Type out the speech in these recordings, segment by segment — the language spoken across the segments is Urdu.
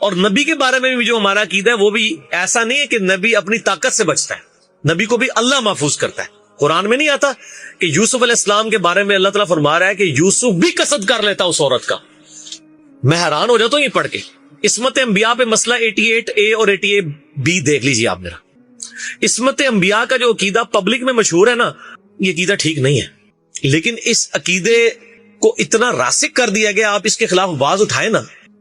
اور نبی کے بارے میں بھی جو ہمارا عقیدہ ہے وہ بھی ایسا نہیں ہے کہ نبی اپنی طاقت سے بچتا ہے، نبی کو بھی اللہ محفوظ کرتا ہے۔ قرآن میں نہیں آتا کہ یوسف علیہ السلام کے بارے میں اللہ تعالیٰ فرما رہا ہے کہ یوسف بھی قصد کر لیتا اس عورت کا۔ میں حیران ہو جاتا ہوں یہ پڑھ کے۔ عصمت انبیاء پہ مسئلہ 88A اور 88B دیکھ لیجیے آپ میرا۔ عصمت انبیاء کا جو عقیدہ پبلک میں مشہور ہے نا، یہ عقیدہ ٹھیک نہیں ہے، لیکن اس عقیدے کو اتنا راسخ کر دیا گیا، آپ اس کے خلاف آواز اٹھائے نا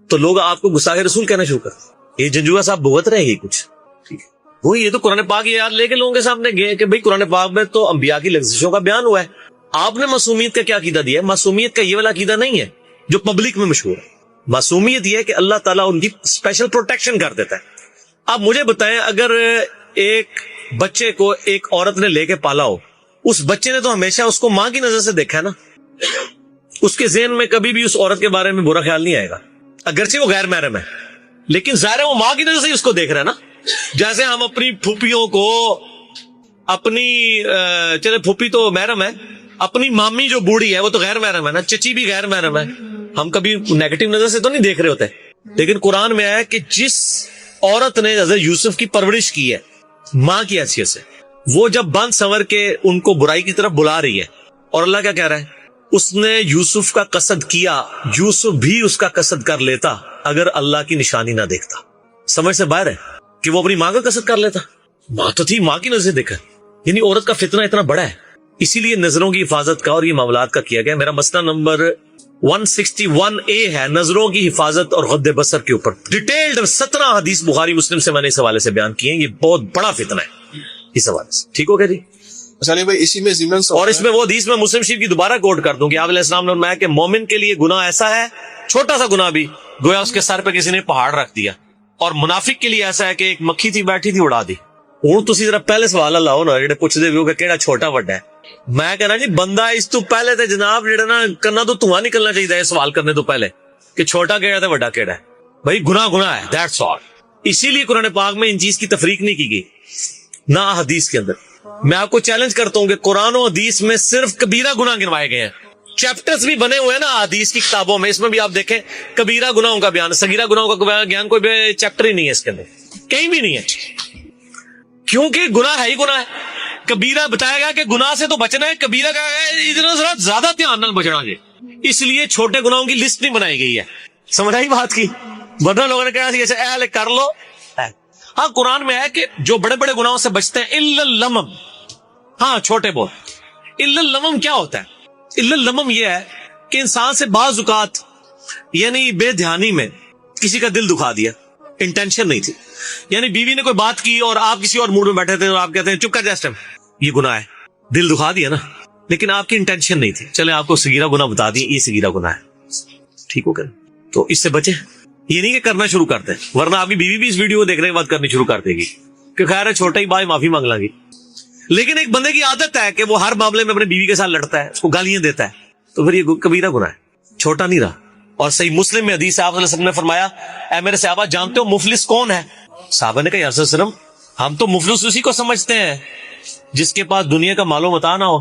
تو لوگ آپ کو گستاخ رسول کہنا شروع کر۔ یہ جنجوعہ صاحب بھگت رہے گی کچھ، ٹھیک ہے، وہی یہ تو قرآن پاک یاد لے کے لوگوں کے سامنے گئے کہ بھئی قرآن پاک میں تو انبیاء کی لغزشوں کا بیان ہوا ہے، آپ نے معصومیت کا کیا عقیدہ دیا ہے؟ معصومیت کا یہ والا عقیدہ نہیں ہے جو پبلک میں مشہور ہے۔ معصومیت یہ ہے کہ اللہ تعالیٰ ان کی اسپیشل پروٹیکشن کر دیتا ہے۔ آپ مجھے بتائیں، اگر ایک بچے کو ایک عورت نے لے کے پالا ہو، اس بچے نے تو ہمیشہ اس کو ماں کی نظر سے دیکھا ہے نا، اس کے ذہن میں کبھی بھی اس عورت کے بارے میں برا خیال نہیں آئے گا، اگرچہ وہ غیر محرم ہے، لیکن ظاہر ہے وہ ماں کی نظر سے اس کو دیکھ رہا ہے نا۔ جیسے ہم اپنی پھوپھیوں کو، اپنی چلے پھوپھی تو محرم ہے، اپنی مامی جو بوڑھی ہے وہ تو غیر محرم ہے نا، چچی بھی غیر محرم ہے، ہم کبھی نیگیٹو نظر سے تو نہیں دیکھ رہے ہوتے۔ لیکن قرآن میں آیا کہ جس عورت نے حضرت یوسف کی پرورش کی ہے ماں کی حیثیت سے، وہ جب بند سنور کے ان کو برائی کی طرف بلا رہی ہے، اور اللہ کیا کہہ رہا ہے؟ اس نے یوسف کا قصد کیا، یوسف بھی اس کا قصد کر لیتا اگر اللہ کی نشانی نہ دیکھتا۔ سمجھ سے باہر ہے کہ وہ اپنی ماں کا قصد کر لیتا، ماں تو تھی، ماں کی نظر سے دیکھا، یعنی عورت کا فتنہ اتنا بڑا ہے، اسی لیے نظروں کی حفاظت کا اور یہ معاملات کا کیا گیا۔ میرا مسئلہ نمبر 161A ہے، نظروں کی حفاظت اور غض بصر کے اوپر ڈیٹیلڈ 17 حدیث بخاری مسلم سے میں نے اس حوالے سے بیان کیے ہیں، یہ بہت بڑا فتنہ ہے اس حوالے سے، ٹھیک ہو گیا جی؟ سالی بھائی اسی میں ضمن اور اس میں وہ حدیث میں مسلم شریف کی دوبارہ کوٹ کر دوں کہ آپ علیہ السلام نے فرمایا کہ مومن کے لیے گناہ ایسا ہے، چھوٹا سا گناہ بھی گویا اس کے سر پہ کسی نے پہاڑ رکھ دیا، اور منافق کے لیے ایسا ہے کہ ایک مکھی تھی بیٹھی تھی اڑا دی۔ ہوں تسی ذرا پہلے سوال لاؤ نا جڑے پوچھتے بھی ہو کہ کیڑا چھوٹا وڈا ہے، میں کہنا جی بندہ اس تو پہلے تے جناب جڑا نا کرنا تو دھواں نکلنا چاہیے سوال کرنے تو پہلے کہ چھوٹا کیڑا تے وڈا کیڑا ہے۔ بھائی گناہ گناہ ہے، دیٹس آل۔ اسی لیے قرآن پاک میں ان چیز کی تفریق نہیں کی گئی، نہ حدیث کے اندر۔ میں آپ کو چیلنج کرتا ہوں کہ قرآن و حدیث میں صرف کبیرہ گناہ گنوائے گئے ہیں، چیپٹرز بھی بنے ہوئے ہیں نا حدیث کی کتابوں میں، اس میں بھی آپ دیکھیں کبیرہ گناہوں کا بیان، صغیرہ گناہوں کا بیان، کوئی بھی چیپٹر ہی نہیں ہے اس کے اندر، کہیں بھی نہیں ہے، کیونکہ گناہ ہے ہی گناہ ہے۔ کبیرہ بتایا گیا کہ گناہ سے تو بچنا ہے، کبیرہ کا اتنا ذرا زیادہ دھیان نہ بچنا ہے، اس لیے چھوٹے گناہوں کی لسٹ نہیں بنائی گئی ہے۔ سمجھ آئی بات کی؟ ورنہ لوگوں نے کہا ایسے اے کر لو۔ ہاں قرآن میں ہے کہ جو بڑے بڑے گناہوں سے بچتے ہیں الا اللمم، ہاں چھوٹے بہت۔ الا اللمم کیا ہوتا ہے؟ الا اللمم یہ ہے کہ انسان سے بعض اوقات یعنی بے دھیانی میں کسی کا دل دکھا دیا، انٹینشن نہیں تھی، یعنی بیوی نے کوئی بات کی اور آپ کسی اور موڈ میں بیٹھے تھے اور آپ کہتے ہیں چپ کر جا اس ٹائم، یہ گناہ ہے، دل دکھا دیا نا، لیکن آپ کی انٹینشن نہیں تھی، چلے آپ کو صغیرہ گناہ بتا دیا، یہ صغیرہ گناہ ہے، ٹھیک ہو گیا؟ تو اس سے بچے، یہ نہیں کہ کرنا شروع کرتے، ورنہ آپ کی بیوی بھی اس ویڈیو کو دیکھنے کے بعد کرنی شروع کر دے گی کہ خیر ہے چھوٹا ہی بھائی معافی مانگ لیں گی۔ لیکن ایک بندے کی عادت ہے کہ وہ ہر معاملے میں اپنے بیوی کے ساتھ لڑتا ہے، اس کو گالیاں دیتا ہے، تو پھر یہ کبیرہ گناہ ہے، چھوٹا نہیں رہا۔ اور صحیح مسلم میں حدیث آپ صلی اللہ علیہ وسلم نے فرمایا، اے میرے صحابہ جانتے ہو مفلس کون ہے؟ صحابہ نے کہا یا رسول اللہ علیہ وسلم ہم تو مفلس اسی کو سمجھتے ہیں جس کے پاس دنیا کا مال و متاع نہ ہو۔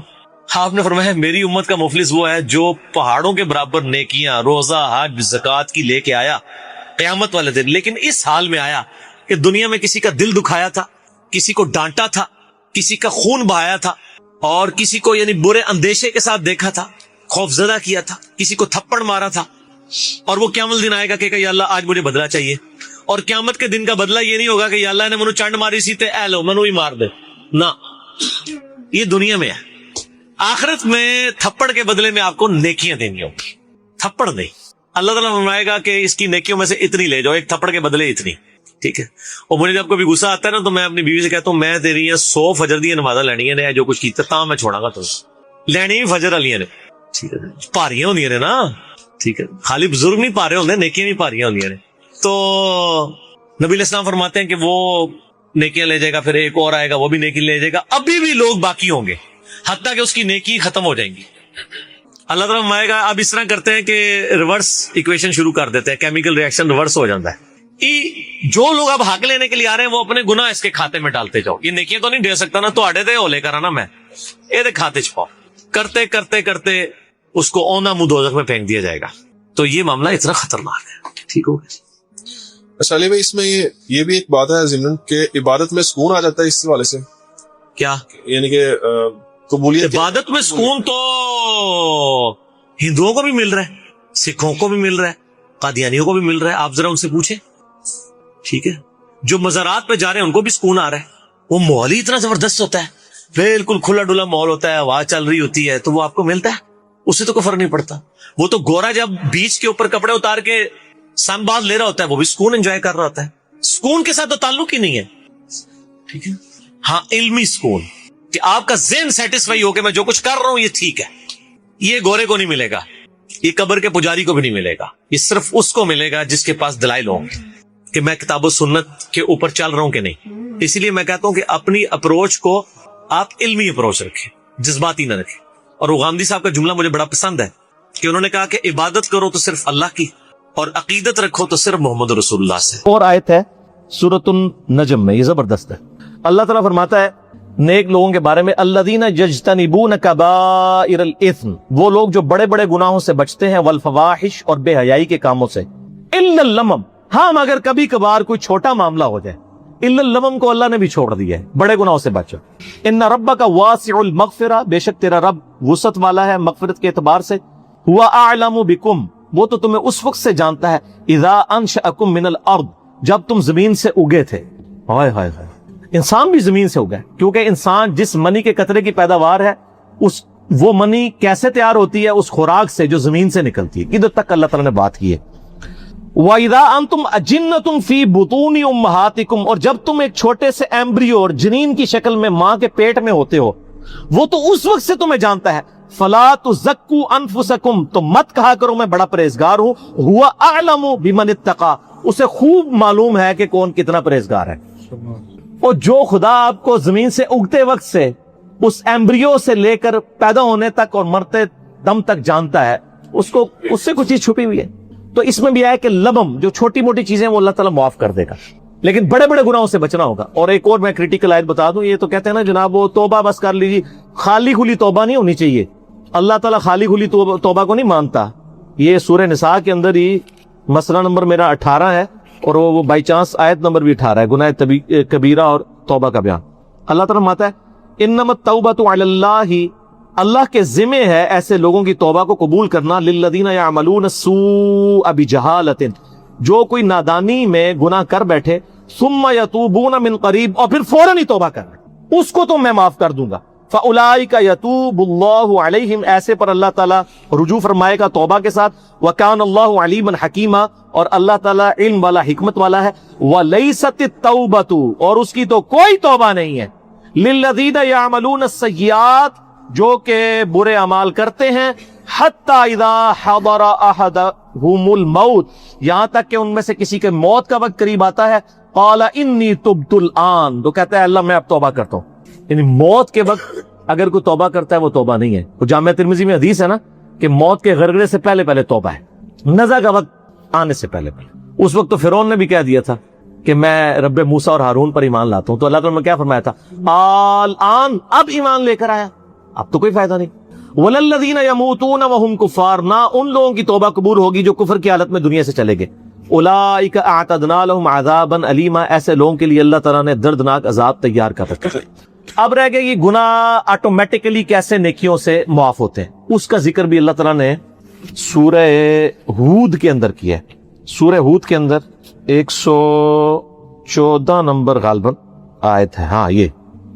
آپ نے فرمایا میری امت کا مفلس وہ ہے جو پہاڑوں کے برابر نیکیاں، روزہ، حج، زکوٰۃ کی لے کے آیا قیامت والے دن، لیکن اس حال میں آیا کہ دنیا میں کسی کا دل دکھایا تھا، کسی کو ڈانٹا تھا، کسی کا خون بہایا تھا، اور کسی کو یعنی برے اندیشے کے ساتھ دیکھا تھا، خوف زدہ کیا تھا، کسی کو تھپڑ مارا تھا، اور وہ قیامت دن آئے گا کہ یا اللہ آج مجھے بدلہ چاہیے، اور قیامت کے دن کا بدلہ یہ نہیں ہوگا کہ یا اللہ نے منو چنڈ ماری سی تے اے لو منو ہی مار دے، نہ، یہ دنیا میں ہے۔ آخرت میں تھپڑ کے بدلے میں آپ کو نیکیاں دینی ہوگی، تھپڑ نہیں۔ اللہ تعالیٰ فرمائے گا کہ اس کی نیکیوں میں سے اتنی لے جاؤ، ایک تھپڑ کے بدلے اتنی، ٹھیک ہے؟ اور مجھے جب کبھی غصہ آتا ہے نا تو میں اپنی بیوی سے کہتا ہوں میں تیری 100 فجر دی نمازاں لینی نے جو کچھ کیتا تاں میں چھوڑا گا تو لینی بھی فجر والیاں نے، ٹھیک ہے؟ پاریاں ہوندیاں نے نا، ٹھیک ہے؟ خالی بزرگ نہیں پارے ہوندے، نیکیاں بھی پاریاں ہوندیاں نے۔ تو نبی علیہ السلام فرماتے ہیں کہ وہ نیکیاں لے جائے گا، پھر ایک اور آئے گا وہ بھی نیکی لے جائے گا، ابھی بھی لوگ باقی ہوں گے حتیٰ کہ اس کی نیکی ختم ہو جائیں گی۔ اللہ تعالیٰ فرمائے گا اب اس طرح کرتے ہیں کہ ریورس ایکویشن شروع کر دیتے ہیں، کیمیکل ریئیکشن ریورس ہو جاتا ہے۔ جو لوگ اب حق لینے کے لیے آ رہے ہیں وہ اپنے گناہ اس کے کھاتے میں ڈالتے جاؤ، یہ نیکیاں تو نہیں دے سکتا نا، تو آڑے دے ہو لے کر آنا، میں یہ کھاتے چھپاؤ، کرتے کرتے کرتے اس کو اونا منہ دوزخ میں پھینک دیا جائے گا۔ تو یہ معاملہ اتنا خطرناک ہے، ٹھیک ہو گیا؟ اچھا علی بھائی اس میں یہ بھی ایک بات ہے ضمن کہ عبادت میں سکون آ جاتا ہے اس حوالے سے، کیا یعنی کہ قبولیت عبادت میں سکون تو ہندوؤں کو بھی مل رہا ہے، سکھوں کو بھی مل رہا ہے، قادیانیوں کو بھی مل رہا ہے. آپ ذرا ان سے پوچھیں. ٹھیک ہے، جو مزارات پہ جا رہے ہیں ان کو بھی سکون آ رہا ہے. وہ ماحول ہی اتنا زبردست ہوتا ہے، بالکل کھلا ڈلا ماحول ہوتا ہے، ہوا چل رہی ہوتی ہے، تو وہ آپ کو ملتا ہے، اس سے تو کوئی فرق نہیں پڑتا. وہ تو گورا جب بیچ کے اوپر کپڑے اتار کے سن باز لے رہا ہوتا ہے وہ بھی سکون انجوائے کر رہا ہوتا ہے. سکون کے ساتھ تو تعلق ہی نہیں ہے. ٹھیک ہے، ہاں علمی سکون کہ آپ کا ذہن سیٹسفائی ہو کہ میں جو کچھ کر رہا ہوں یہ ٹھیک ہے، یہ گورے کو نہیں ملے گا، یہ قبر کے پجاری کو بھی نہیں ملے گا. یہ صرف اس کو ملے گا جس کے پاس دلائل ہوں کہ میں کتاب و سنت کے اوپر چل رہا ہوں کہ نہیں. اسی لیے میں کہتا ہوں کہ اپنی اپروچ کو آپ علمی اپروچ رکھیں، جذباتی نہ رکھیں. اور وہ غامدی صاحب کا جملہ مجھے بڑا پسند ہے کہ انہوں نے کہا کہ عبادت کرو تو صرف اللہ کی، اور عقیدت رکھو تو صرف محمد رسول اللہ سے. اور آیت ہے سورۃ النجم میں، یہ زبردست ہے. اللہ تعالیٰ فرماتا ہے نیک لوگوں کے بارے میں، الذین یجتنبون کبائر الاثم، وہ لوگ جو بڑے بڑے گناہوں سے بچتے ہیں، والفواحش، اور بے حیائی کے کاموں سے، الا اللمم، ہاں مگر کبھی کبھار کوئی چھوٹا معاملہ ہو جائے. الا اللمم کو اللہ نے بھی چھوڑ دیا ہے، بڑے گناہوں سے بچو. ان ربک واسع المغفرہ، بے شک تیرا رب وسعت والا ہے مغفرت کے اعتبار سے. هو اعلم بکم، وہ تو تمہیں اس وقت سے جانتا ہے، اذا انشأکم من الارض، جب تم زمین سے اگے تھے. ہائے ہائے ہائے، انسان بھی زمین سے اگا ہے، کیونکہ انسان جس منی کے قطرے کی پیداوار ہے، وہ منی کیسے تیار ہوتی ہے؟ اس خوراک سے جو زمین سے نکلتی ہے. ادھر تک اللہ تعالیٰ نے بات کی ہے. وَإِذَا أَنْتُمْ أَجِنَّةٌ فِي بُطُونِ أُمَّهَاتِكُمْ، اور جب تم ایک چھوٹے سے ایمبریو اور جنین کی شکل میں ماں کے پیٹ میں ہوتے ہو، وہ تو اس وقت سے تمہیں جانتا ہے. فَلَا تُزَكُّوا أَنفُسَكُمْ، تو مت کہا کرو میں بڑا پرہیزگار ہوں. هُوَ أَعْلَمُ بِمَنِ اتَّقَىٰ، اسے خوب معلوم ہے کہ کون کتنا پرہیزگار ہے. اور جو خدا آپ کو زمین سے اگتے وقت سے اس ایمبریو سے لے کر پیدا ہونے تک اور مرتے دم تک جانتا ہے، اس سے کچھ چیز چھپی ہوئی ہے. تو اس میں بھی آیا کہ لبم، جو چھوٹی موٹی چیزیں وہ اللہ تعالیٰ معاف کر دے گا، لیکن بڑے بڑے گناہوں سے بچنا ہوگا. اور ایک اور میں کریٹیکل آیت بتا دوں، یہ تو کہتے ہیں نا جناب وہ توبہ بس کر لیجیے، خالی کھلی توبہ نہیں ہونی چاہیے. اللہ تعالیٰ خالی کھلی توبہ کو نہیں مانتا. یہ سورہ نساء کے اندر ہی مسئلہ نمبر میرا 18 ہے، اور وہ بائی چانس آیت نمبر بھی 18 ہے، گناہ کبیرہ اور توبہ کا بیان. اللہ تعالیٰ ماتا ہے انما التوبۃ علی اللہ، اللہ کے ذمہ ہے ایسے لوگوں کی توبہ کو قبول کرنا. للذین یعملون السوء بجہالۃ، جو کوئی نادانی میں گناہ کر بیٹھے، ثم یتوبون من قریب، اور پھر فوراً ہی توبہ کر لیں، اس کو تو میں معاف کر دوں گا. فاولئک یتوب اللہ علیہم، ایسے پر اللہ تعالیٰ رجوع فرمائے گا توبہ کے ساتھ. وکان اللہ علیما حکیما، اور اللہ تعالیٰ علم والا حکمت والا ہے. ولیست التوبۃ، اور اس کی تو کوئی توبہ نہیں ہے، للذین یعملون السیئات، جو کہ برے اعمال کرتے ہیں، حتی اذا حضر احدہم الموت، یہاں تک کہ ان میں سے کسی کے موت کا وقت قریب آتا ہے، قال انی تبت الآن، تو کہتا ہے اللہ میں اب توبہ کرتا ہوں. یعنی موت کے وقت اگر کوئی توبہ کرتا ہے وہ توبہ نہیں ہے. وہ جامعہ ترمذی میں حدیث ہے نا کہ موت کے غرغرے سے پہلے پہلے توبہ ہے، نزع کا وقت آنے سے پہلے پہلے. اس وقت تو فرعون نے بھی کہہ دیا تھا کہ میں رب موسیٰ اور ہارون پر ایمان لاتا ہوں، تو اللہ تعالیٰ نے کیا فرمایا تھا؟ الآن، اب ایمان لے کر آیا، اب تو کوئی فائدہ نہیں. وَلَلَّذِينَ يَمُوتُونَ وَهُمْ كُفَّارٌ، نہ ان لوگوں کی توبہ قبول ہوگی جو کفر کی حالت میں دنیا سے چلے گئے. اولئک اعتدنا لهم عذابا الیما، ایسے لوگوں کے لیے اللہ تعالیٰ نے دردناک عذاب تیار کر رکھا. اب رہ گئے یہ گناہ آٹومیٹکلی کیسے نیکیوں سے معاف ہوتے ہیں، اس کا ذکر بھی اللہ تعالیٰ نے سورہ ہود کے اندر کیا ہے. سورہ ہود کے اندر 114 نمبر غالباً آیت ہے، ہاں یہ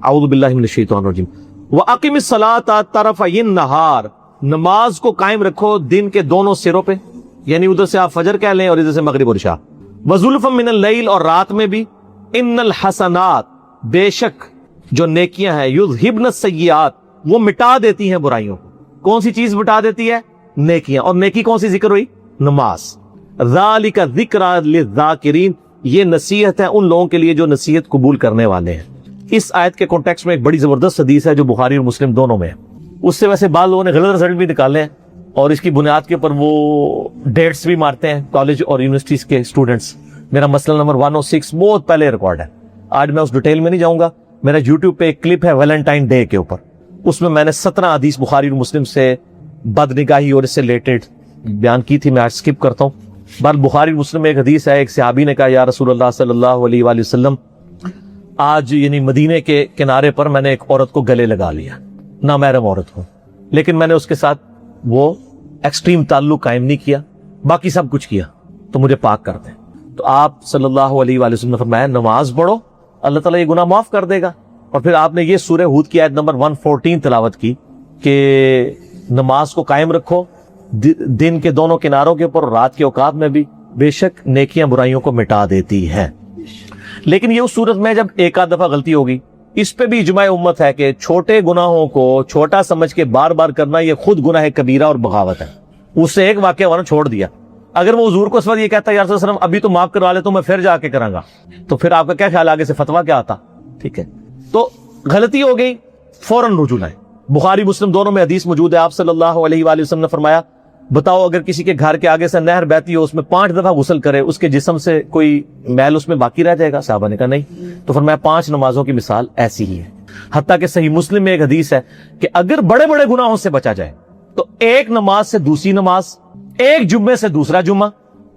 اعوذ باللہ من الشیطان الرجیم. وَأَقِمِ الصَّلَاةَ طَرَفَيِ النَّهَارِ، نماز کو قائم رکھو دن کے دونوں سروں پہ، یعنی ادھر سے آپ فجر کہہ لیں اور ادھر سے مغرب اور عشاء. وَزُلْفًا مِنَ اللَّيْلِ، اور رات میں بھی. إِنَّ الْحَسَنَاتِ، بے شک جو نیکیاں ہیں، یذہبن السیئات، وہ مٹا دیتی ہیں برائیوں کو. کون سی چیز مٹا دیتی ہے؟ نیکیاں. اور نیکی کون سی ذکر ہوئی؟ نماز. ذالک ذکریٰ للذاکرین، یہ نصیحت ہے ان لوگوں کے لیے جو نصیحت قبول کرنے والے ہیں. اس آیت کے کانٹیکسٹ میں ایک بڑی زبردست حدیث ہے جو بخاری اور مسلم دونوں میں ہے. اس سے ویسے بعض لوگوں نے غلط رزلٹ بھی نکالے ہیں، اور اس کی بنیاد کے اوپر وہ ڈیٹس بھی مارتے ہیں کالج اور یونیورسٹیز کے اسٹوڈنٹس. میرا مسئلہ نمبر 106 بہت پہلے ریکارڈ ہے، آج میں اس ڈیٹیل میں نہیں جاؤں گا. میرا یوٹیوب پہ ایک کلپ ہے ویلنٹائن ڈے کے اوپر، اس میں نے 17 حدیث بخاری اور مسلم سے بد نگاہی اور اس سے ریلیٹڈ بیان کی تھی. میں آج سکپ کرتا ہوں. بل بخاری مسلم میں ایک حدیث ہے, ایک صحابی نے کہا یا رسول اللہ صلی اللہ علیہ وآلہ وسلم, آج یعنی مدینے کے کنارے پر میں نے ایک عورت کو گلے لگا لیا, نامحرم عورت کو, لیکن میں نے اس کے ساتھ وہ ایکسٹریم تعلق قائم نہیں کیا, باقی سب کچھ کیا, تو مجھے پاک کر دیں. تو آپ صلی اللہ علیہ وآلہ وسلم نے فرمایا نماز پڑھو, اللہ تعالیٰ یہ گناہ معاف کر دے گا. اور پھر آپ نے یہ سورہ ہود کی آیت نمبر 114 تلاوت کی کہ نماز کو قائم رکھو دن کے دونوں کناروں کے اوپر, رات کے اوقات میں بھی, بے شک نیکیاں برائیوں کو مٹا دیتی ہے. لیکن یہ اس صورت میں جب ایک آدھ دفعہ غلطی ہوگی, اس پہ بھی اجماع امت ہے کہ چھوٹے گناہوں کو چھوٹا سمجھ کے بار بار کرنا یہ خود گناہ کبیرہ اور بغاوت ہے. اس سے ایک واقعہ وانا چھوڑ دیا, اگر وہ حضور کو اس وقت یہ کہتا ہے یا رسول اللہ علیہ وسلم ابھی تو معاف کروا لے تو میں پھر جا کے کروں گا, تو پھر آپ کا کیا خیال آگے سے فتویٰ کیا آتا؟ ٹھیک ہے, تو غلطی ہو گئی, فوراً رجوع لائیں. بخاری مسلم دونوں میں حدیث موجود ہے, آپ صلی اللہ علیہ وآلہ وسلم نے فرمایا بتاؤ اگر کسی کے گھر کے آگے سے نہر بہتی ہو, اس میں 5 دفعہ غسل کرے, اس کے جسم سے کوئی میل اس میں باقی رہ جائے گا؟ صحابہ نے کہا نہیں. تو فرمایا 5 نمازوں کی مثال ایسی ہی ہے. حتیٰ کہ صحیح مسلم میں ایک حدیث ہے کہ اگر بڑے بڑے گناہوں سے بچا جائے تو ایک نماز سے دوسری نماز, ایک جمعے سے دوسرا جمعہ,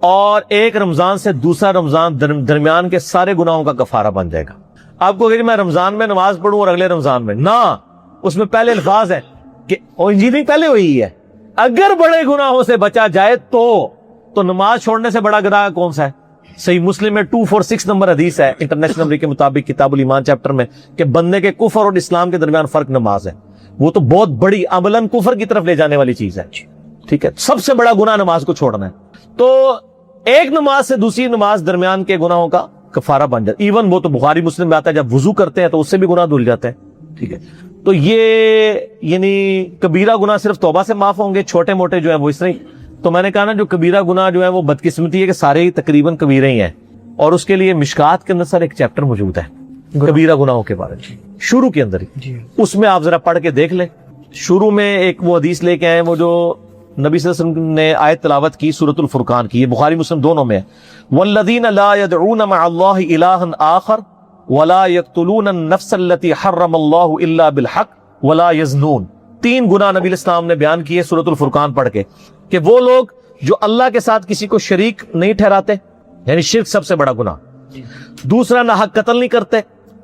اور ایک رمضان سے دوسرا رمضان درمیان کے سارے گناہوں کا کفارہ بن جائے گا. آپ کو کہ میں رمضان میں نماز پڑھوں اور اگلے رمضان میں نہ, اس میں پہلے الفاظ ہیں کہ انجینئرنگ پہلے ہوئی ہے, اگر بڑے گناہوں سے بچا جائے تو نماز چھوڑنے سے بڑا گناہ کون سا ہے؟ صحیح مسلم میں 246 نمبر حدیث ہے انٹرنیشنل نمبر کے مطابق کتاب الایمان چیپٹر میں کہ بندے کے کفر اور اسلام کے درمیان فرق نماز ہے. وہ تو بہت بڑی عملاً کفر کی طرف لے جانے والی چیز ہے. ٹھیک ہے, سب سے بڑا گناہ نماز کو چھوڑنا ہے. تو ایک نماز سے دوسری نماز درمیان کے گناہوں کا کفارہ بن جاتا ہے. ایون وہ تو بخاری مسلم میں آتا ہے جب وضو کرتے ہیں تو اس سے بھی گناہ دھل جاتے ہیں. ٹھیک ہے, تو یہ یعنی کبیرہ گناہ صرف توبہ سے معاف ہوں گے, چھوٹے موٹے جو ہیں وہ اس طرح. تو میں نے کہا نا جو کبیرہ گناہ جو ہے وہ بدقسمتی ہے کہ سارے ہی تقریباً کبیرے ہی ہیں, اور اس کے لیے مشکات کے اندر سر ایک چیپٹر موجود ہے کبیرہ گناہوں کے بارے میں, شروع کے اندر ہی. اس میں آپ ذرا پڑھ کے دیکھ لیں. شروع میں ایک وہ حدیث لے کے آئے وہ جو نبی صلی اللہ علیہ وسلم نے آیت تلاوت کی سورۃ الفرقان کی, یہ بخاری مسلم دونوں میں ہے. والذین لا يدعون مع اللہ الہا آخر ولا يقتلون النفس التي حرم اللہ الا بالحق ولا يزنون. 3 گناہ نبی علیہ السلام نے بیان کیے سورۃ الفرقان پڑھ کے کہ وہ لوگ جو اللہ کے ساتھ کسی کو شریک نہیں ٹھہراتے, یعنی شرک سب سے بڑا گناہ, دوسرا نہ حق قتل نہیں کرتے,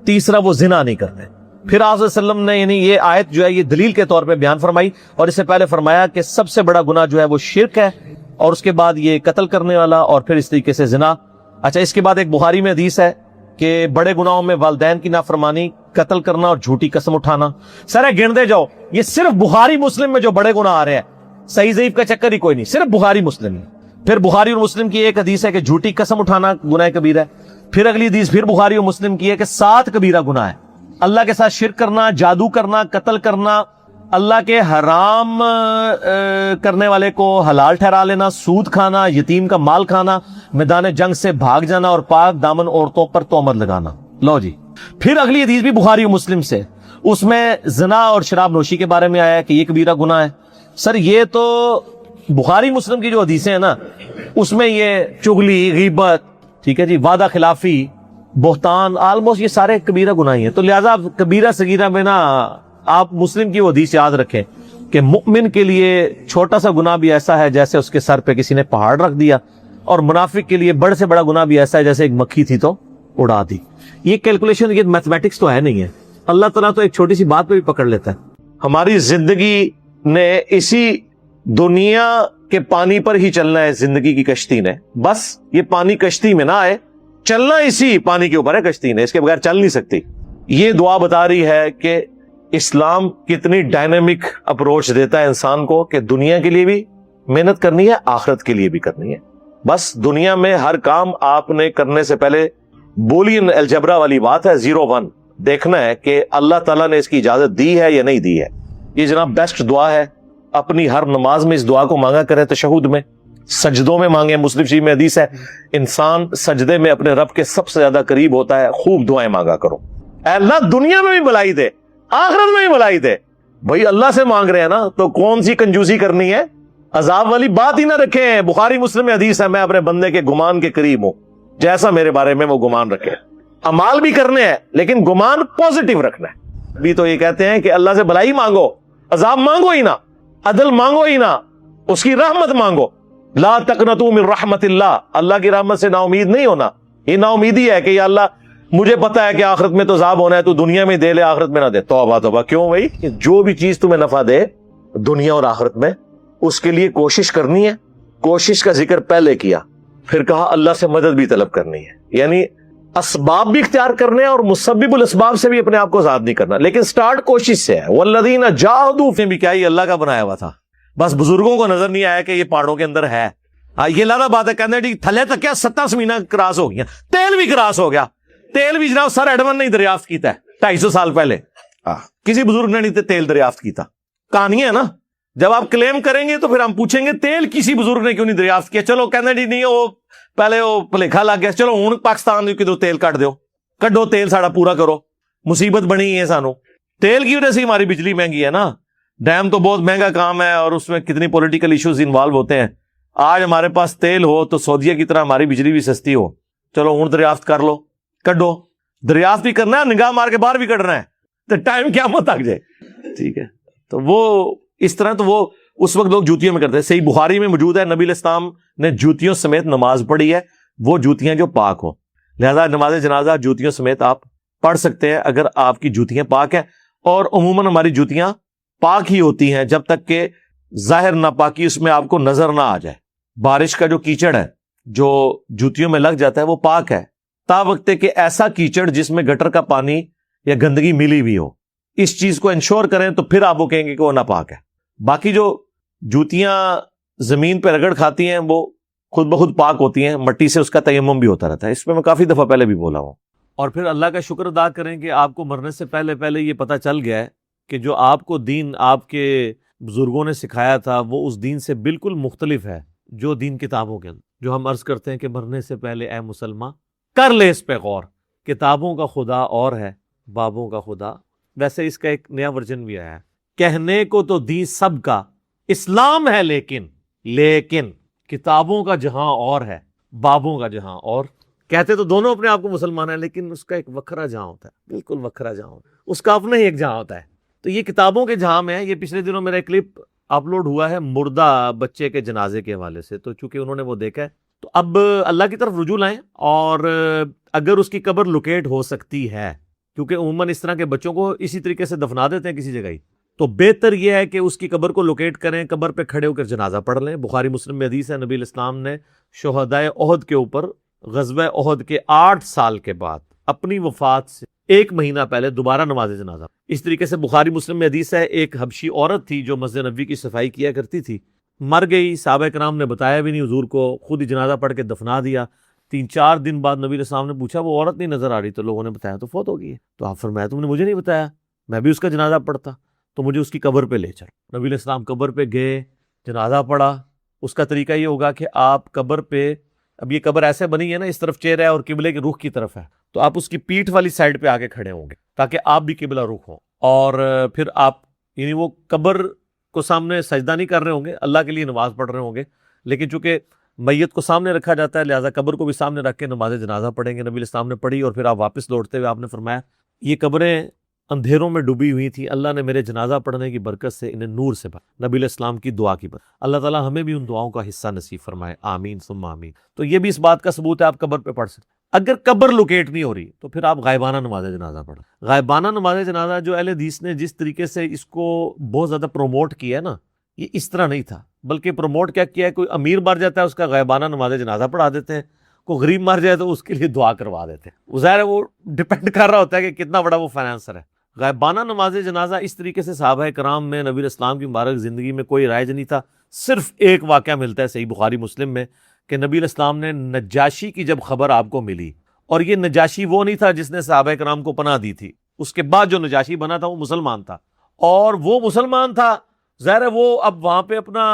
تیسرا وہ زنا نہیں کرتے. پھر آپ صلی اللہ علیہ وسلم نے یعنی یہ آیت جو ہے یہ دلیل کے طور پہ بیان فرمائی, اور اس سے پہلے فرمایا کہ سب سے بڑا گناہ جو ہے وہ شرک ہے, اور اس کے بعد یہ قتل کرنے والا, اور پھر اس طریقے سے زنا. اچھا, اس کے بعد ایک بخاری میں حدیث ہے کہ بڑے گناہوں میں والدین کی نافرمانی, قتل کرنا اور جھوٹی قسم اٹھانا. سر گنتے جاؤ, یہ صرف بخاری مسلم میں جو بڑے گناہ آ رہے ہیں, صحیح ضعیف کا چکر ہی کوئی نہیں, صرف بخاری مسلم میں. پھر بخاری اور مسلم کی ایک حدیث ہے کہ جھوٹی قسم اٹھانا گناہ کبیرہ ہے. پھر اگلی حدیث پھر بخاری اور مسلم کی ہے کہ 7 کبیرہ گناہ ہے. اللہ کے ساتھ شرک کرنا, جادو کرنا, قتل کرنا, اللہ کے حرام کرنے والے کو حلال ٹھہرا لینا, سود کھانا, یتیم کا مال کھانا, میدان جنگ سے بھاگ جانا, اور پاک دامن عورتوں پر تہمت لگانا. لو جی, پھر اگلی حدیث بھی بخاری اور مسلم سے, اس میں زنا اور شراب نوشی کے بارے میں آیا ہے کہ یہ کبیرہ گناہ ہے. سر یہ تو بخاری مسلم کی جو حدیثیں ہیں نا, اس میں یہ چغلی, غیبت, ٹھیک ہے جی, وعدہ خلافی, بہتان, آلموسٹ یہ سارے کبیرہ گناہ ہیں. تو لہذا کبیرہ صغیرہ میں نا آپ مسلم کی وہ حدیث یاد رکھیں کہ مؤمن کے لیے چھوٹا سا گناہ بھی ایسا ہے جیسے اس کے سر پہ کسی نے پہاڑ رکھ دیا, اور منافق کے لیے بڑے سے بڑا گناہ بھی ایسا ہے جیسے ایک مکھی تھی تو اڑا دی. یہ کیلکولیشن, یہ میتھمیٹکس تو ہے نہیں ہے. اللہ تعالیٰ تو ایک چھوٹی سی بات پہ بھی پکڑ لیتا ہے. ہماری زندگی نے اسی دنیا کے پانی پر ہی چلنا ہے, زندگی کی کشتی نے. بس یہ پانی کشتی میں نہ آئے, چلنا اسی پانی کے اوپر ہے کشتی نے, اس کے بغیر چل نہیں سکتی. یہ دعا بتا رہی ہے کہ اسلام کتنی ڈائنامک اپروچ دیتا ہے انسان کو کہ دنیا کے لیے بھی محنت کرنی ہے, آخرت کے لیے بھی کرنی ہے. بس دنیا میں ہر کام آپ نے کرنے سے پہلے بولین الجبرا والی بات ہے, 0-1 دیکھنا ہے کہ اللہ تعالیٰ نے اس کی اجازت دی ہے یا نہیں دی ہے. یہ جناب بیسٹ دعا ہے, اپنی ہر نماز میں اس دعا کو مانگا کریں, تشہد میں, سجدوں میں مانگیں. مسلم شریف میں حدیث ہے انسان سجدے میں اپنے رب کے سب سے زیادہ قریب ہوتا ہے. خوب دعائیں مانگا کرو, اے اللہ دنیا میں بھی بھلائی دے, آخرت میں بھی بھلائی دے. بھائی اللہ سے مانگ رہے ہیں نا, تو کون سی کنجوسی کرنی ہے, عذاب والی بات ہی نہ رکھیں. بخاری مسلم میں حدیث ہے میں اپنے بندے کے گمان کے قریب ہوں جیسا میرے بارے میں وہ گمان رکھے. امال بھی کرنے ہیں لیکن گمان پازیٹیو رکھنا ہے. بھی تو یہ کہتے ہیں کہ اللہ سے بھلائی مانگو, عذاب مانگو ہی نہ, عدل مانگو ہی نہ, اس کی رحمت مانگو. لا تقنطوا من رحمت اللہ، اللہ کی رحمت سے نا امید نہیں ہونا. یہ نا امیدی ہے کہ یا اللہ مجھے پتا ہے کہ آخرت میں تو عذاب ہونا ہے، تو دنیا میں دے لے آخرت میں نہ دے. توبہ توبہ. کیوں بھائی؟ جو بھی چیز تمہیں نفع دے دنیا اور آخرت میں اس کے لیے کوشش کرنی ہے. کوشش کا ذکر پہلے کیا، پھر کہا اللہ سے مدد بھی طلب کرنی ہے. یعنی اسباب بھی اختیار کرنے ہیں اور مسبب الاسباب سے بھی اپنے آپ کو آزاد نہیں کرنا، لیکن سٹارٹ کوشش سے ہے. والذین جاہدوا فینا بھی کیا یہ اللہ کا بنایا ہوا تھا، بس بزرگوں کو نظر نہیں آیا کہ یہ پہاڑوں کے اندر ہے. یہ لانا بات ہے، کہنے جی تھلے تک کیا 70 مہینہ کراس ہو گیا، تیل بھی کراس ہو گیا. تیل بھی جناب سر ایڈمن نے دریافت کیتا ہے 250 سال پہلے، کسی بزرگ نے نہیں تیل دریافت کیتا. کہانی ہے نا. جب آپ کلیم کریں گے تو پھر ہم پوچھیں گے تیل کسی بزرگ نے کیوں نہیں دریافت کیا. چلو کہنے جی نہیں وہ پہلے وہ بھلیکھا لگ گیا، چلو ہوں پاکستان کدھر تیل کٹ دیو، کڈو تیل ساڑا پورا کرو. مصیبت بنی ہے سانو تیل کی وجہ سے. ہماری بجلی مہنگی ہے نا. ڈیم تو بہت مہنگا کام ہے اور اس میں کتنی پولیٹیکل ایشوز انوالو ہوتے ہیں. آج ہمارے پاس تیل ہو تو سعودیہ کی طرح ہماری بجلی بھی سستی ہو. چلو ہوں دریافت کر لو، کڈو. دریافت بھی کرنا ہے، نگاہ مار کے باہر بھی کڈنا ہے، تو ٹائم کیا مت آگ جائے. ٹھیک ہے. تو وہ اس طرح تو وہ اس وقت لوگ جوتیوں میں کرتے ہیں. صحیح بخاری میں موجود ہے نبی علیہ السلام نے جوتیوں سمیت نماز پڑھی ہے، وہ جوتیاں جو پاک ہو. لہذا نماز جنازہ جوتیوں سمیت آپ پڑھ سکتے ہیں اگر آپ کی جوتیاں پاک ہیں. اور عموماً ہماری جوتیاں پاک ہی ہوتی ہیں جب تک کہ ظاہر ناپاکی اس میں آپ کو نظر نہ آ جائے. بارش کا جو کیچڑ ہے جو جوتیوں میں لگ جاتا ہے وہ پاک ہے، تا وقت کہ ایسا کیچڑ جس میں گٹر کا پانی یا گندگی ملی بھی ہو. اس چیز کو انشور کریں تو پھر آپ وہ کہیں گے کہ وہ ناپاک ہے. باقی جو جوتیاں زمین پہ رگڑ کھاتی ہیں وہ خود بخود پاک ہوتی ہیں، مٹی سے اس کا تیمم بھی ہوتا رہتا ہے. اس پہ میں کافی دفعہ پہلے بھی بولا ہوں. اور پھر اللہ کا شکر ادا کریں کہ آپ کو مرنے سے پہلے پہلے یہ پتہ چل گیا ہے کہ جو آپ کو دین آپ کے بزرگوں نے سکھایا تھا وہ اس دین سے بالکل مختلف ہے جو دین کتابوں کے اندر. جو ہم عرض کرتے ہیں کہ مرنے سے پہلے اے مسلمان کر لے اس پہ غور، کتابوں کا خدا اور ہے بابوں کا خدا. ویسے اس کا ایک نیا ورژن بھی آیا ہے، کہنے کو تو دین سب کا اسلام ہے لیکن کتابوں کا جہاں اور ہے بابوں کا جہاں اور. کہتے تو دونوں اپنے آپ کو مسلمان ہیں لیکن اس کا ایک وکھرا جہاں ہوتا ہے، بالکل وکھرا جہاں ہوتا ہے، اس کا اپنا ہی ایک جہاں ہوتا ہے. تو یہ کتابوں کے جہاں میں ہے. یہ پچھلے دنوں میرا ایک کلپ اپلوڈ ہوا ہے مردہ بچے کے جنازے کے حوالے سے، تو چونکہ انہوں نے وہ دیکھا ہے تو اب اللہ کی طرف رجوع لائیں. اور اگر اس کی قبر لوکیٹ ہو سکتی ہے، کیونکہ عموماً اس طرح کے بچوں کو اسی طریقے سے دفنا دیتے ہیں کسی جگہ ہی، تو بہتر یہ ہے کہ اس کی قبر کو لوکیٹ کریں، قبر پہ کھڑے ہو کر جنازہ پڑھ لیں. بخاری مسلم میں حدیث ہے نبی علیہ السلام نے شہدائے احد کے اوپر غزوہ احد کے 8 سال کے بعد اپنی وفات سے 1 مہینہ پہلے دوبارہ نماز جنازہ. اس طریقے سے بخاری مسلم میں حدیث ہے ایک حبشی عورت تھی جو مسجد نبوی کی صفائی کیا کرتی تھی، مر گئی. صحابہ کرام نے بتایا بھی نہیں حضور کو، خود ہی جنازہ پڑھ کے دفنا دیا. 3-4 دن بعد نبی علیہ السلام نے پوچھا وہ عورت نہیں نظر آ رہی، تو لوگوں نے بتایا تو فوت ہو گئی ہے. تو آپ فرمایا تم نے مجھے نہیں بتایا، میں بھی اس کا جنازہ پڑھتا تو مجھے اس کی قبر پہ لے چل. نبی علیہ السلام قبر پہ گئے، جنازہ پڑھا. اس کا طریقہ یہ ہوگا کہ آپ قبر پہ، اب یہ قبر ایسے بنی ہے نا، اس طرف چہرہ ہے اور قبلے کے رخ کی طرف ہے، تو آپ اس کی پیٹھ والی سائڈ پہ آ کے کھڑے ہوں گے تاکہ آپ بھی قبلہ رخ ہوں. اور پھر آپ یعنی وہ قبر کو سامنے سجدہ نہیں کر رہے ہوں گے، اللہ کے لیے نماز پڑھ رہے ہوں گے، لیکن چونکہ میت کو سامنے رکھا جاتا ہے لہٰذا قبر کو بھی سامنے رکھ کے نماز جنازہ پڑھیں گے. نبی علیہ السلام نے پڑھی اور پھر آپ واپس لوٹتے ہوئے آپ نے فرمایا یہ قبریں اندھیروں میں ڈوبی ہوئی تھی، اللہ نے میرے جنازہ پڑھنے کی برکت سے انہیں نور سے بھرا. نبی علیہ السلام کی دعا کی برکت. اللہ تعالیٰ ہمیں بھی ان دعاؤں کا حصہ نصیب فرمائے، آمین ثم آمین. تو یہ بھی اس بات کا ثبوت ہے آپ قبر پہ پڑھ سکتے. اگر قبر لوکیٹ نہیں ہو رہی تو پھر آپ غائبانہ نماز جنازہ پڑھیں. غائبانہ نماز جنازہ جو اہل حدیث نے جس طریقے سے اس کو بہت زیادہ پروموٹ کیا ہے نا، یہ اس طرح نہیں تھا، بلکہ پروموٹ کیا ہے، کوئی امیر مر جاتا ہے اس کا غائبانہ نماز جنازہ پڑھا دیتے ہیں، کوئی غریب مر جائے تو اس کے لیے دعا کروا دیتے ہیں. ظاہر ہے وہ ڈپینڈ کر رہا ہوتا ہے کہ کتنا بڑا وہ فائنانسر ہے. غائبانہ نماز جنازہ اس طریقے سے صحابہ کرام میں نبی اسلام کی مبارک زندگی میں کوئی رائج نہیں تھا. صرف ایک واقعہ ملتا ہے صحیح بخاری مسلم میں کہ نبی علیہ السلام نے نجاشی کی جب خبر آپ کو ملی، اور یہ نجاشی وہ نہیں تھا جس نے صحابہ کرام کو پناہ دی تھی، اس کے بعد جو نجاشی بنا تھا وہ مسلمان تھا، اور وہ مسلمان تھا ظاہر ہے وہ اب وہاں پہ اپنا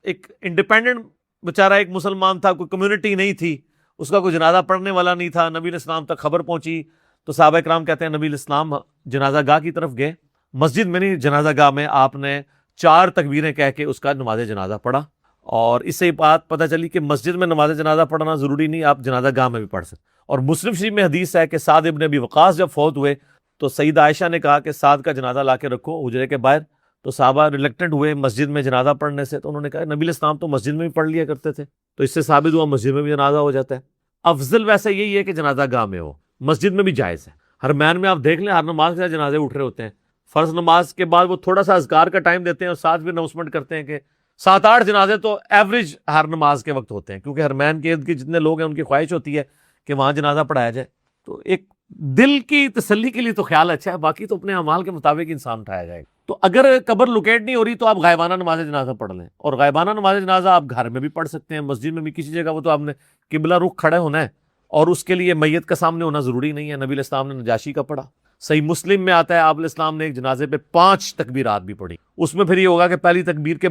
ایک انڈیپینڈنٹ بیچارہ ایک مسلمان تھا، کوئی کمیونٹی نہیں تھی، اس کا کوئی جنازہ پڑھنے والا نہیں تھا. نبی علیہ السلام تک خبر پہنچی تو صحابہ کرام کہتے ہیں نبی علیہ السلام جنازہ گاہ کی طرف گئے، مسجد میں نہیں جنازہ گاہ میں آپ نے 4 تکبیریں کہہ کے اس کا نماز جنازہ پڑھا. اور اس سے بات پتہ چلی کہ مسجد میں نماز جنازہ پڑھنا ضروری نہیں، آپ جنازہ گاہ میں بھی پڑھ سکتے. اور مسلم شریف میں حدیث ہے کہ سعد ابن ابی وقاص جب فوت ہوئے تو سیدہ عائشہ نے کہا کہ سعد کا جنازہ لا کے رکھو حجرے کے باہر، تو صحابہ ریلیکٹنٹ ہوئے مسجد میں جنازہ پڑھنے سے، تو انہوں نے کہا نبی علیہ السلام تو مسجد میں بھی پڑھ لیا کرتے تھے، تو اس سے ثابت ہوا مسجد میں بھی جنازہ ہو جاتا ہے۔ افضل ویسے یہی ہے کہ جنازہ گاہ میں ہو، مسجد میں بھی جائز ہے۔ حرمین میں آپ دیکھ لیں ہر نماز کے جنازے اٹھ رہے ہوتے ہیں، فرض نماز کے بعد وہ تھوڑا سا اذکار کا ٹائم دیتے ہیں اور ساتھ بھی اناؤنسمنٹ کرتے ہیں کہ 7-8 جنازے تو ایوریج ہر نماز کے وقت ہوتے ہیں، کیونکہ حرمین کے ارد گرد جتنے لوگ ہیں ان کی خواہش ہوتی ہے کہ وہاں جنازہ پڑھایا جائے۔ تو ایک دل کی تسلی کے لیے تو خیال اچھا ہے، باقی تو اپنے اعمال کے مطابق انسان اٹھایا جائے گا۔ تو اگر قبر لوکیٹ نہیں ہو رہی تو آپ غائبانہ نماز جنازہ پڑھ لیں، اور غائبانہ نماز جنازہ آپ گھر میں بھی پڑھ سکتے ہیں، مسجد میں بھی، کسی جگہ وہ تو آپ نے قبلہ رخ کھڑے ہونا ہے، اور اس کے لیے میت کا سامنے ہونا ضروری نہیں ہے۔ نبی علیہ السلام نے نجاشی کا پڑھا، صحیح مسلم میں آتا ہے آپ علیہ السلام نے ایک جنازے پہ 5 تکبیرات بھی پڑھی، اس میں پھر یہ ہوگا کہ پہلی تکبیر کے